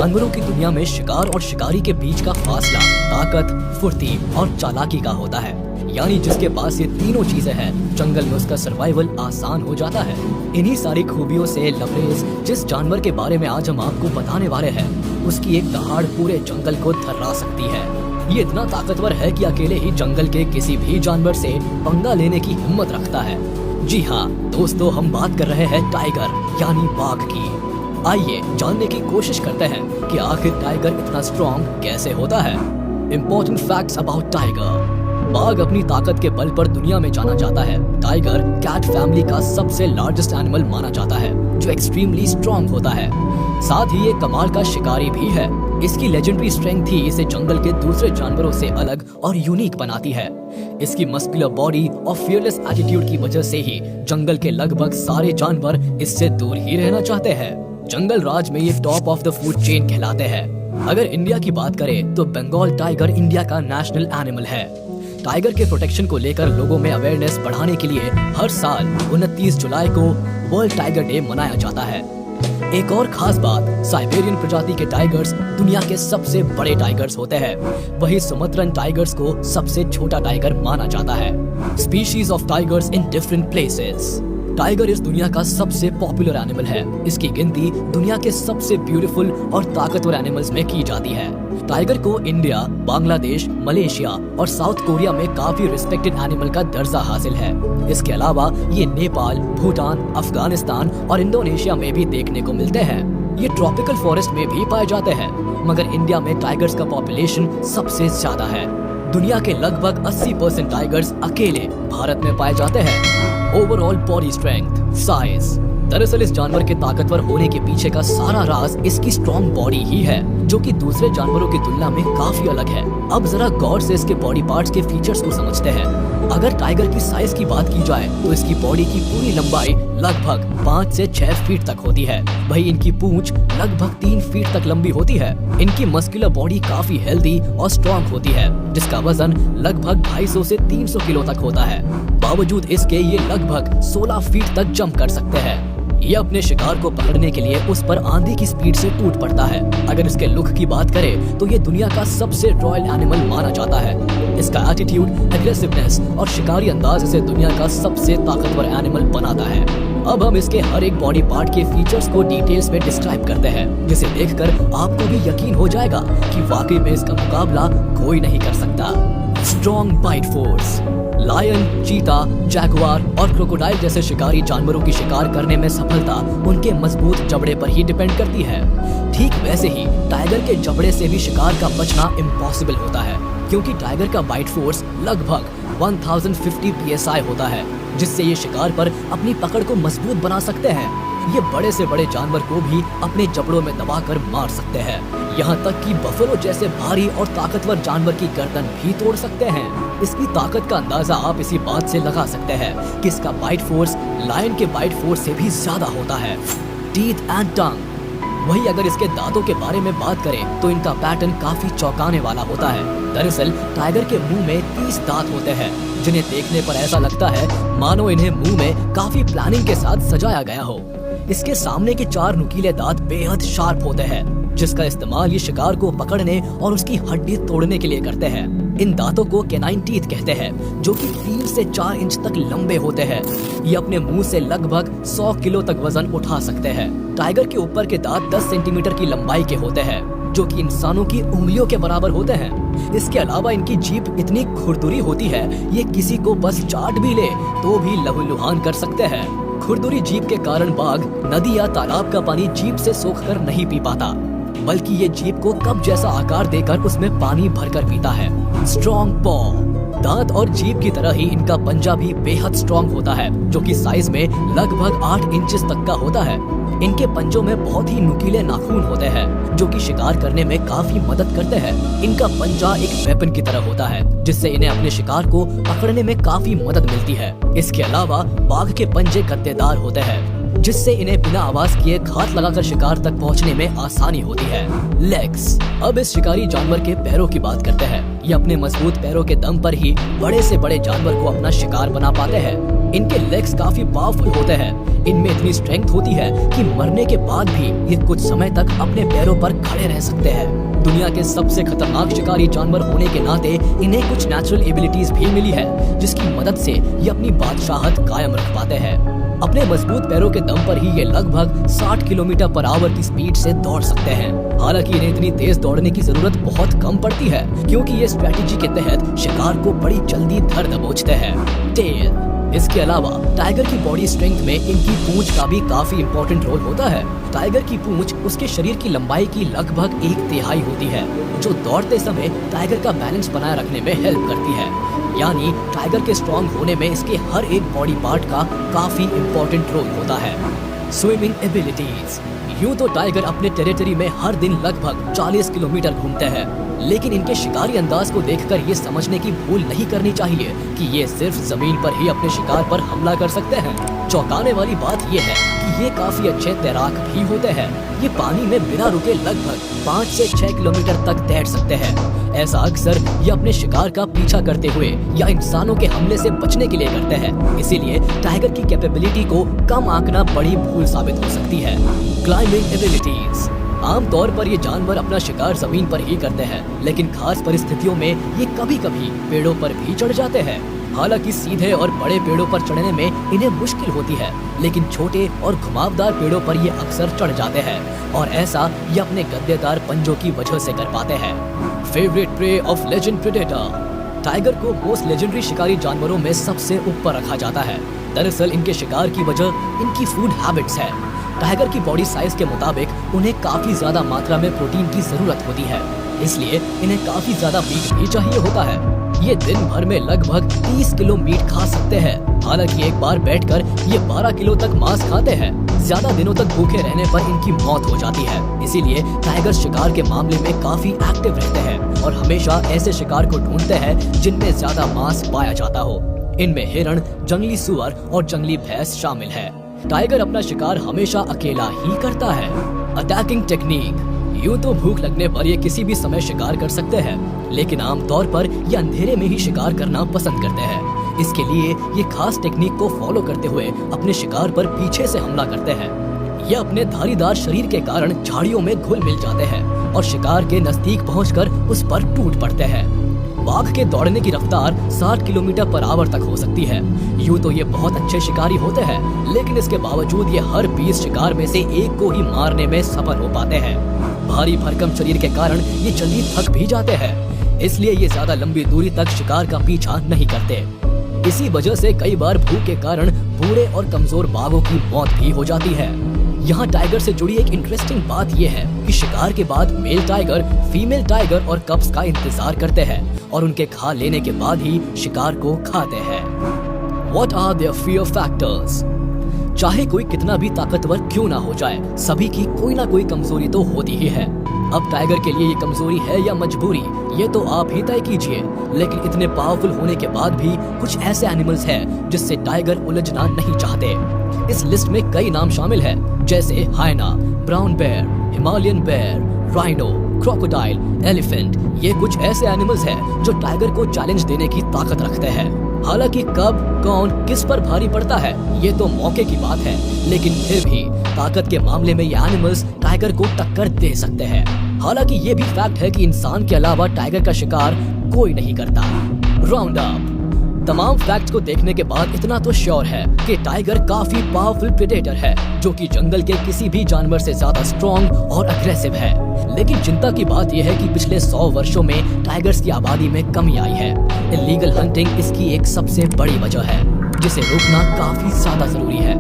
जानवरों की दुनिया में शिकार और शिकारी के बीच का फासला ताकत, फुर्ती और चालाकी का होता है। यानी जिसके पास ये तीनों चीजें हैं, जंगल में उसका सर्वाइवल आसान हो जाता है। इन्हीं सारी खूबियों से लबरेज जिस जानवर के बारे में आज हम आपको बताने वाले हैं, उसकी एक दहाड़ पूरे जंगल को थर्रा सकती है। ये इतना ताकतवर है कि अकेले ही जंगल के किसी भी जानवर से पंगा लेने की हिम्मत रखता है। जी हाँ दोस्तों, हम बात कर रहे हैं टाइगर यानी बाघ की। आइए जानने की कोशिश करते हैं कि आखिर टाइगर इतना स्ट्रॉन्ग कैसे होता है। Important facts about tiger. बाघ अपनी ताकत के बल पर दुनिया में जाना जाता है। टाइगर कैट फैमिली का सबसे लार्जेस्ट एनिमल माना जाता है, जो एक्सट्रीमली स्ट्रॉन्ग होता है। साथ ही ये कमाल का शिकारी भी है। इसकी लेजेंडरी स्ट्रेंथ ही इसे जंगल के दूसरे जानवरों से अलग और यूनिक बनाती है। इसकी मस्कुलर बॉडी और फियरलेस एटीट्यूड की वजह से ही जंगल के लगभग सारे जानवर इससे दूर ही रहना चाहते हैं। जंगल राज में ये top of the food chain कहलाते हैं। अगर इंडिया की बात करें तो बंगाल टाइगर इंडिया का नेशनल एनिमल है। टाइगर के प्रोटेक्शन को लेकर लोगों में अवेयरनेस बढ़ाने के लिए हर साल 29 जुलाई को वर्ल्ड टाइगर डे मनाया जाता है। एक और खास बात, साइबेरियन प्रजाति के टाइगर्स दुनिया के सबसे बड़े टाइगर्स होते हैं। वही सुमत्रन टाइगर्स को सबसे छोटा टाइगर माना जाता है। Species of tigers in different places. Tiger इस दुनिया का सबसे पॉपुलर एनिमल है। इसकी गिनती दुनिया के सबसे ब्यूटीफुल और ताकतवर एनिमल्स में की जाती है। टाइगर को इंडिया, बांग्लादेश, मलेशिया और साउथ कोरिया में काफी रिस्पेक्टेड एनिमल का दर्जा हासिल है। इसके अलावा ये नेपाल, भूटान, अफगानिस्तान और इंडोनेशिया में भी देखने को मिलते हैं। ये ट्रॉपिकल फॉरेस्ट में भी पाए जाते हैं, मगर इंडिया में टाइगर्स का पॉपुलेशन सबसे ज्यादा है। दुनिया के लगभग 80% टाइगर्स अकेले भारत में पाए जाते हैं। Overall body strength, size. दरअसल इस जानवर के ताकतवर होने के पीछे का सारा राज इसकी स्ट्रॉन्ग बॉडी ही है, जो कि दूसरे जानवरों की तुलना में काफी अलग है। अब जरा गौर से इसके बॉडी पार्ट्स के फीचर्स को समझते हैं। अगर टाइगर की साइज की बात की जाए तो इसकी बॉडी की पूरी लंबाई लगभग 5 से 6 फीट तक होती है। वही इनकी पूंछ लगभग 3 फीट तक लंबी होती है। इनकी मस्कुलर बॉडी काफी हेल्दी और स्ट्रॉन्ग होती है, जिसका वजन लगभग 250 से 300 किलो तक होता है। बावजूद इसके ये लगभग 16 फीट तक जंप कर सकते हैं। ये अपने शिकार को पकड़ने के लिए उस पर आंधी की स्पीड से टूट पड़ता है। अगर इसके लुक की बात करें तो ये दुनिया का सबसे रॉयल एनिमल माना जाता है। इसका एटीट्यूड, एग्रेसिवनेस और शिकारी अंदाज इसे दुनिया का सबसे ताकतवर एनिमल बनाता है। अब हम इसके हर एक बॉडी पार्ट के फीचर्स को डिटेल्स में डिस्क्राइब करते हैं, जिसे देखकर आपको भी यकीन हो जाएगा कि वाकई में इसका मुकाबला कोई नहीं कर सकता। Strong bite force. लायन, चीता, जैगुआर और क्रोकोडाइल जैसे शिकारी जानवरों की शिकार करने में सफलता उनके मजबूत जबड़े पर ही डिपेंड करती है। ठीक वैसे ही टाइगर के जबड़े से भी शिकार का बचना इम्पॉसिबल होता है, क्योंकि टाइगर का बाइट फोर्स लगभग 1050 psi होता है, जिससे ये शिकार पर अपनी पकड़ को मजबूत बना सकते हैं। ये बड़े से बड़े जानवर को भी अपने जबड़ों में दबाकर मार सकते हैं। यहाँ तक कि बफलो जैसे भारी और ताकतवर जानवर की गर्दन भी तोड़ सकते हैं। इसकी ताकत का अंदाजा आप इसी बात से लगा सकते हैं कि इसका बाइट फोर्स लायन के बाइट फोर्स से भी ज्यादा होता है। Teeth and tongue. वही अगर इसके दांतों के बारे में बात करें तो इनका पैटर्न काफी चौंकाने वाला होता है। दरअसल टाइगर के मुंह में 30 दांत होते हैं, जिन्हें देखने पर ऐसा लगता है मानो इन्हें मुंह में काफी प्लानिंग के साथ सजाया गया हो। इसके सामने के 4 नुकीले दांत बेहद शार्प होते हैं, जिसका इस्तेमाल ये शिकार को पकड़ने और उसकी हड्डी तोड़ने के लिए करते हैं। इन दांतों को कैनाइन टीथ कहते हैं, जो कि 3 से 4 इंच तक लंबे होते हैं। ये अपने मुंह से लगभग 100 किलो तक वजन उठा सकते हैं। टाइगर के ऊपर के दांत 10 सेंटीमीटर की लंबाई के होते हैं, जो कि इंसानों की उंगलियों के बराबर होते हैं। इसके अलावा इनकी जीभ इतनी खुरदुरी होती है, ये किसी को बस चाट भी ले तो भी लहूलुहान कर सकते हैं। खुरदुरी जीभ के कारण बाघ नदी या तालाब का पानी जीभ से सोखकर नहीं पी पाता, बल्कि ये जीभ को कप जैसा आकार देकर उसमें पानी भरकर पीता है। स्ट्रॉन्ग पॉ। दांत और जीभ की तरह ही इनका पंजा भी बेहद स्ट्रॉन्ग होता है, जो कि साइज में लगभग 8 इंचेस तक का होता है। इनके पंजों में बहुत ही नुकीले नाखून होते हैं, जो कि शिकार करने में काफी मदद करते हैं। इनका पंजा एक वेपन की तरह होता है, जिससे इन्हें अपने शिकार को पकड़ने में काफी मदद मिलती है। इसके अलावा बाघ के पंजे गद्देदार होते हैं, जिससे इन्हें बिना आवाज किए घात लगाकर शिकार तक पहुंचने में आसानी होती है। लेग्स। अब इस शिकारी जानवर के पैरों की बात करते हैं। ये अपने मजबूत पैरों के दम पर ही बड़े से बड़े जानवर को अपना शिकार बना पाते हैं। इनके लेग्स काफी पावरफुल होते हैं। इनमें इतनी स्ट्रेंथ होती है कि मरने के बाद भी ये कुछ समय तक अपने पैरों पर खड़े रह सकते हैं। दुनिया के सबसे खतरनाक शिकारी जानवर होने के नाते इन्हें कुछ नेचुरल एबिलिटीज भी मिली है, जिसकी मदद से ये अपनी बादशाहत कायम रख पाते हैं। अपने मजबूत पैरों के दम पर ही ये लगभग 60 किलोमीटर पर आवर की स्पीड से दौड़ सकते हैं। हालांकि इन्हें इतनी तेज दौड़ने की जरूरत बहुत कम पड़ती है, क्योंकि ये स्ट्रेटेजी के तहत शिकार को बड़ी जल्दी धर दबोचते हैं। टेल। इसके अलावा टाइगर की बॉडी स्ट्रेंथ में इनकी पूंछ का भी काफी इम्पोर्टेंट रोल होता है। टाइगर की पूंछ उसके शरीर की लंबाई की लगभग 1/3 होती है, जो दौड़ते समय टाइगर का बैलेंस बनाए रखने में हेल्प करती है। यानी टाइगर के स्ट्रॉन्ग होने में इसके हर एक बॉडी पार्ट का काफी इम्पोर्टेंट रोल होता है। Swimming abilities. यूं तो टाइगर अपने टेरिटरी में हर दिन लगभग 40 किलोमीटर घूमते हैं, लेकिन इनके शिकारी अंदाज को देखकर ये समझने की भूल नहीं करनी चाहिए कि ये सिर्फ जमीन पर ही अपने शिकार पर हमला कर सकते हैं। चौंकाने वाली बात ये है कि ये काफी अच्छे तैराक भी होते हैं। ये पानी में बिना रुके लगभग 5 से 6 किलोमीटर तक तैर सकते हैं। ऐसा अक्सर ये अपने शिकार का पीछा करते हुए या इंसानों के हमले से बचने के लिए करते हैं। इसीलिए टाइगर की कैपेबिलिटी को कम आंकना बड़ी भूल साबित हो सकती है। Climbing abilities. आमतौर पर ये जानवर अपना शिकार जमीन पर ही करते हैं, लेकिन खास परिस्थितियों में ये कभी कभी पेड़ों पर भी चढ़ जाते हैं। हालांकि सीधे और बड़े पेड़ों पर चढ़ने में इन्हें मुश्किल होती है, लेकिन छोटे और घुमावदार पेड़ों पर ये अक्सर चढ़ जाते हैं, और ऐसा ये अपने गद्देदार पंजों की वजह से कर पाते हैं। Favourite pray of legend predator. Tiger को मोस्ट लेजेंडरी शिकारी जानवरों में सबसे ऊपर रखा जाता है। दरअसल इनके शिकार की वजह इनकी फूड हैबिट्स है। टाइगर की बॉडी साइज के मुताबिक उन्हें काफी ज्यादा मात्रा में प्रोटीन की जरूरत होती है, इसलिए इन्हें काफी ज्यादा मीट भी चाहिए होता है। ये दिन भर में लगभग 30 किलो मीट खा सकते हैं। हालांकि एक बार बैठकर ये 12 किलो तक मांस खाते हैं। ज्यादा दिनों तक भूखे रहने पर इनकी मौत हो जाती है। इसीलिए टाइगर शिकार के मामले में काफी एक्टिव रहते हैं और हमेशा ऐसे शिकार को ढूंढते हैं जिनमें ज्यादा मांस पाया जाता हो। इनमें हिरण, जंगली सुअर और जंगली भैंस शामिल है। टाइगर अपना शिकार हमेशा अकेला ही करता है। Attacking technique. यूं तो भूख लगने पर ये किसी भी समय शिकार कर सकते हैं, लेकिन आमतौर पर ये अंधेरे में ही शिकार करना पसंद करते हैं। इसके लिए ये खास टेक्निक को फॉलो करते हुए अपने शिकार पर पीछे से हमला करते हैं। ये अपने धारीदार शरीर के कारण झाड़ियों में घुल मिल जाते हैं और शिकार के नजदीक पहुंचकर उस पर टूट पड़ते हैं। बाघ के दौड़ने की रफ्तार 60 किलोमीटर पर आवर तक हो सकती है। यूं तो ये बहुत अच्छे शिकारी होते हैं, लेकिन इसके बावजूद ये हर 20 शिकार में से एक को ही मारने में सफल हो पाते हैं। भारी भरकम शरीर के कारण ये जल्दी थक भी जाते हैं, इसलिए ये ज्यादा लंबी दूरी तक शिकार का पीछा नहीं करते। इसी वजह से कई बार भूख के कारण बूढ़े और कमजोर बाघों की मौत भी हो जाती है। यहाँ टाइगर से जुड़ी एक इंटरेस्टिंग बात यह है कि शिकार के बाद मेल टाइगर फीमेल टाइगर और कब्स का इंतजार करते हैं और उनके खा लेने के बाद ही शिकार को खाते हैं। What are their fear factors? चाहे कोई कितना भी ताकतवर क्यों ना हो जाए, सभी की कोई ना कोई कमजोरी तो होती ही है। अब टाइगर के लिए ये कमजोरी है या मजबूरी, ये तो आप ही तय कीजिए। लेकिन इतने पावरफुल होने के बाद भी कुछ ऐसे एनिमल्स हैं जिससे टाइगर उलझना नहीं चाहते। इस लिस्ट में कई नाम शामिल हैं, जैसे hyena, brown bear, Himalayan bear, rhino, crocodile, elephant. ये कुछ ऐसे एनिमल्स हैं जो टाइगर को चैलेंज देने की ताकत रखते हैं। हालांकि कब कौन किस पर भारी पड़ता है ये तो मौके की बात है, लेकिन फिर भी ताकत के मामले में ये एनिमल्स टाइगर को टक्कर दे सकते हैं। हालांकि ये भी फैक्ट है कि इंसान के अलावा टाइगर का शिकार कोई नहीं करता। Round up. तमाम फैक्ट्स को देखने के बाद इतना तो श्योर है कि टाइगर काफी पावरफुल प्रेडेटर है, जो कि जंगल के किसी भी जानवर से ज्यादा स्ट्रॉन्ग और अग्रेसिव है। लेकिन चिंता की बात यह है कि पिछले 100 वर्षों में टाइगर्स की आबादी में कमी आई है। इलीगल हंटिंग इसकी एक सबसे बड़ी वजह है, जिसे रोकना काफी ज्यादा जरूरी है।